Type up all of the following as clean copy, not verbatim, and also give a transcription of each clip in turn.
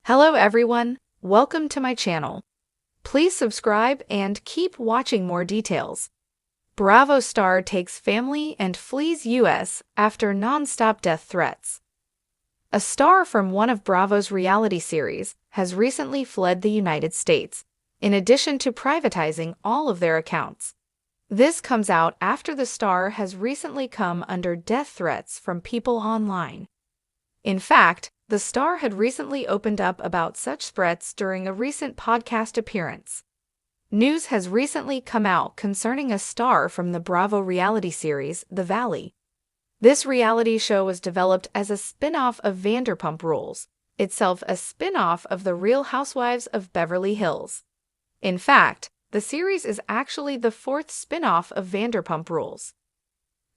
Hello everyone, welcome to my channel. Please subscribe and keep watching more details. Bravo star takes family and flees US after non-stop death threats. A star from one of Bravo's reality series has recently fled the United States, in addition to privatizing all of their accounts. This comes out after the star has recently come under death threats from people online. In fact, the star had recently opened up about such threats during a recent podcast appearance. News has recently come out concerning a star from the Bravo reality series, The Valley. This reality show was developed as a spin-off of Vanderpump Rules, itself a spin-off of The Real Housewives of Beverly Hills. In fact, the series is actually the fourth spin-off of Vanderpump Rules.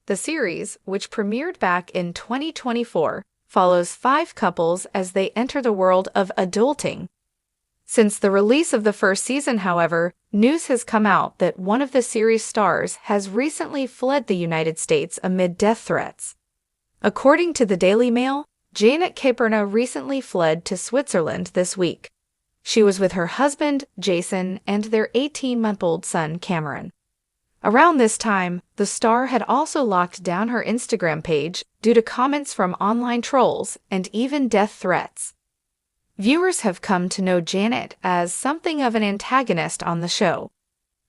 The series, which premiered back in 2024, follows 5 couples as they enter the world of adulting. Since the release of the first season, however, news has come out that one of the series' stars has recently fled the United States amid death threats. According to the Daily Mail, Janet Caperna recently fled to Switzerland this week. She was with her husband, Jason, and their 18-month-old son, Cameron. Around this time, the star had also locked down her Instagram page due to comments from online trolls and even death threats. Viewers have come to know Janet as something of an antagonist on the show.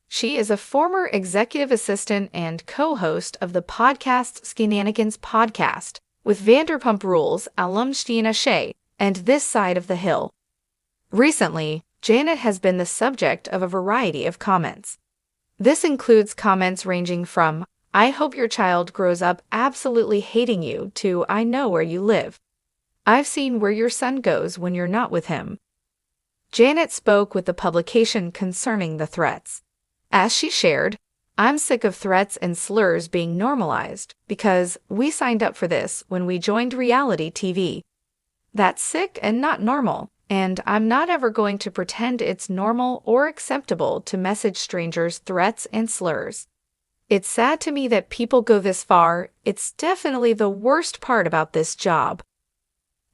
She is a former executive assistant and co-host of the podcast Shenanigans podcast with Vanderpump Rules alum Stina Shea and This Side of the Hill. Recently, Janet has been the subject of a variety of comments. This includes comments ranging from, "I hope your child grows up absolutely hating you," to "I know where you live. I've seen where your son goes when you're not with him." Janet spoke with the publication concerning the threats. As she shared, "I'm sick of threats and slurs being normalized because we signed up for this when we joined reality TV. That's sick and not normal. And I'm not ever going to pretend it's normal or acceptable to message strangers threats and slurs. It's sad to me that people go this far. It's definitely the worst part about this job."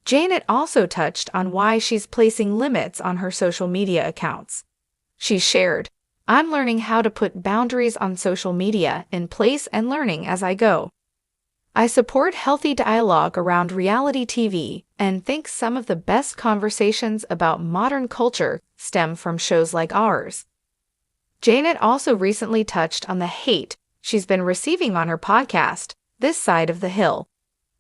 Janet also touched on why she's placing limits on her social media accounts. She shared, "I'm learning how to put boundaries on social media in place and learning as I go. I support healthy dialogue around reality TV and think some of the best conversations about modern culture stem from shows like ours." Janet also recently touched on the hate she's been receiving on her podcast, This Side of the Hill.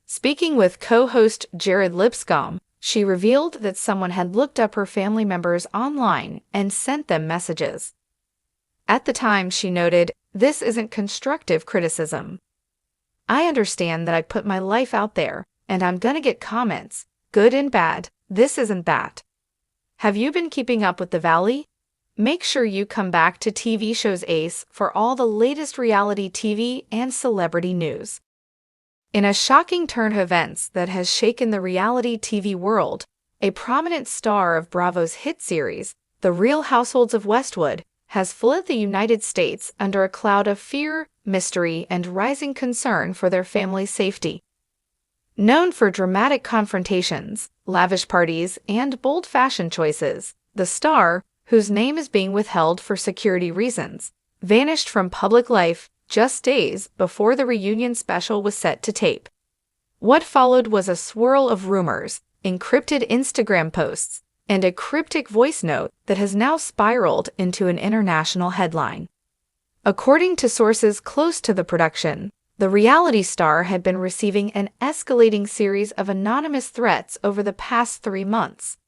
Speaking with co-host Jared Lipscomb, she revealed that someone had looked up her family members online and sent them messages. At the time, she noted, "This isn't constructive criticism. I understand that I put my life out there, and I'm gonna get comments, good and bad. This isn't that. Have you been keeping up with The Valley? Make sure you come back to TV shows Ace for all the latest reality TV and celebrity news." In a shocking turn of events that has shaken the reality TV world, a prominent star of Bravo's hit series, The Real Households of Westwood, has fled the United States under a cloud of fear, mystery, and rising concern for their family's safety. Known for dramatic confrontations, lavish parties, and bold fashion choices, the star, whose name is being withheld for security reasons, vanished from public life just days before the reunion special was set to tape. What followed was a swirl of rumors, encrypted Instagram posts, and a cryptic voice note that has now spiraled into an international headline. According to sources close to the production, the reality star had been receiving an escalating series of anonymous threats over the past 3 months.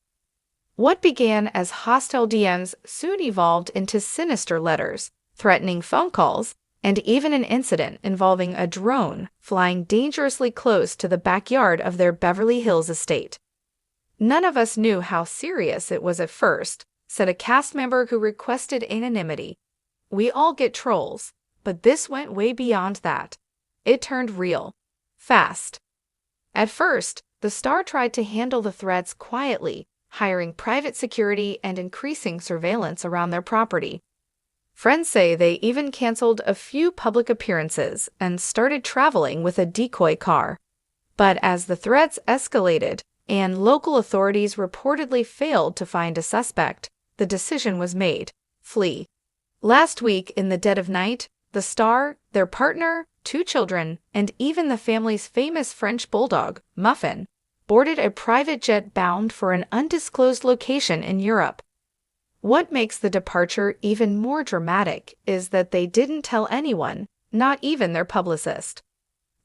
What began as hostile DMs soon evolved into sinister letters, threatening phone calls, and even an incident involving a drone flying dangerously close to the backyard of their Beverly Hills estate. "None of us knew how serious it was at first," said a cast member who requested anonymity. "We all get trolls, but this went way beyond that. It turned real. Fast." At first, the star tried to handle the threats quietly, hiring private security and increasing surveillance around their property. Friends say they even canceled a few public appearances and started traveling with a decoy car. But as the threats escalated, and local authorities reportedly failed to find a suspect, the decision was made: flee. Last week, in the dead of night, the star, their partner, 2 children, and even the family's famous French bulldog, Muffin, boarded a private jet bound for an undisclosed location in Europe. What makes the departure even more dramatic is that they didn't tell anyone, not even their publicist.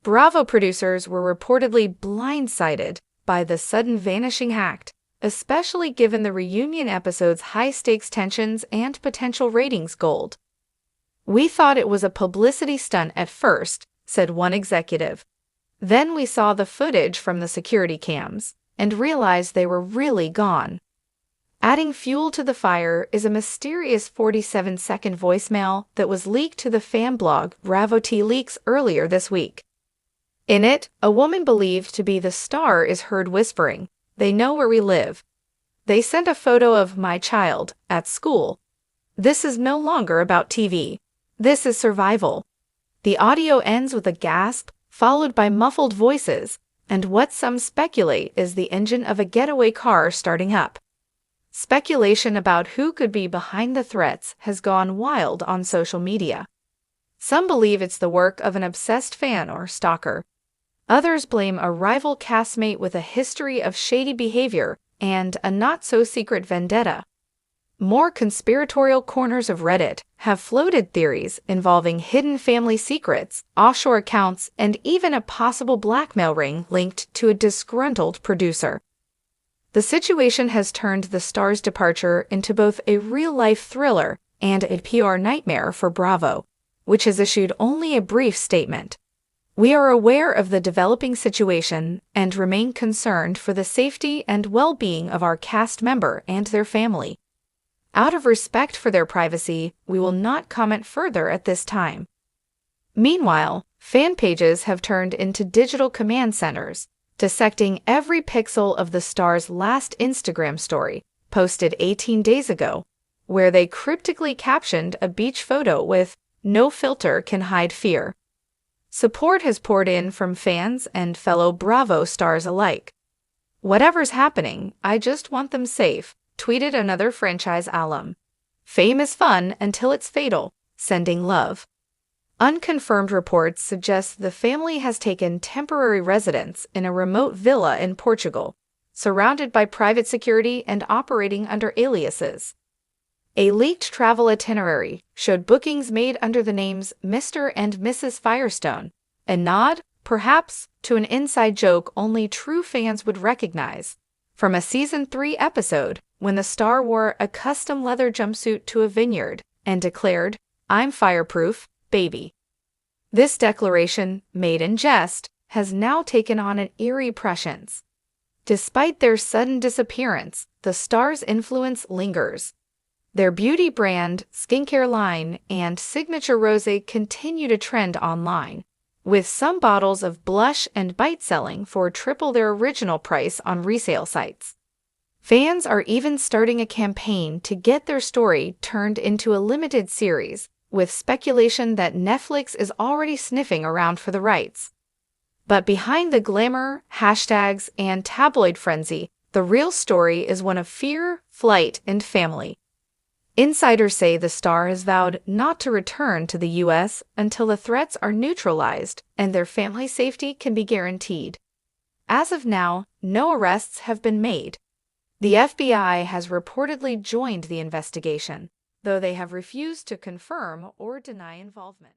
Bravo producers were reportedly blindsided by the sudden vanishing act, especially given the reunion episode's high-stakes tensions and potential ratings gold. "We thought it was a publicity stunt at first," said one executive. "Then we saw the footage from the security cams and realized they were really gone." Adding fuel to the fire is a mysterious 47-second voicemail that was leaked to the fan blog Bravo T Leaks earlier this week. In it, a woman believed to be the star is heard whispering, "They know where we live. They sent a photo of my child at school. This is no longer about TV. This is survival." The audio ends with a gasp, followed by muffled voices, and what some speculate is the engine of a getaway car starting up. Speculation about who could be behind the threats has gone wild on social media. Some believe it's the work of an obsessed fan or stalker. Others blame a rival castmate with a history of shady behavior and a not-so-secret vendetta. More conspiratorial corners of Reddit have floated theories involving hidden family secrets, offshore accounts, and even a possible blackmail ring linked to a disgruntled producer. The situation has turned the star's departure into both a real-life thriller and a PR nightmare for Bravo, which has issued only a brief statement. "We are aware of the developing situation and remain concerned for the safety and well-being of our cast member and their family. Out of respect for their privacy, we will not comment further at this time." Meanwhile, fan pages have turned into digital command centers, dissecting every pixel of the star's last Instagram story, posted 18 days ago, where they cryptically captioned a beach photo with "No filter can hide fear." Support has poured in from fans and fellow Bravo stars alike. "Whatever's happening, I just want them safe," tweeted another franchise alum. "Fame is fun until it's fatal. Sending love." Unconfirmed reports suggest the family has taken temporary residence in a remote villa in Portugal, surrounded by private security and operating under aliases. A leaked travel itinerary showed bookings made under the names Mr. and Mrs. Firestone, a nod, perhaps, to an inside joke only true fans would recognize, from a Season 3 episode when the star wore a custom leather jumpsuit to a vineyard and declared, "I'm fireproof, baby." This declaration, made in jest, has now taken on an eerie prescience. Despite their sudden disappearance, the star's influence lingers. Their beauty brand, skincare line, and signature rosé continue to trend online, with some bottles of blush and bite selling for triple their original price on resale sites. Fans are even starting a campaign to get their story turned into a limited series, with speculation that Netflix is already sniffing around for the rights. But behind the glamour, hashtags, and tabloid frenzy, the real story is one of fear, flight, and family. Insiders say the star has vowed not to return to the U.S. until the threats are neutralized and their family safety can be guaranteed. As of now, no arrests have been made. The FBI has reportedly joined the investigation, though they have refused to confirm or deny involvement.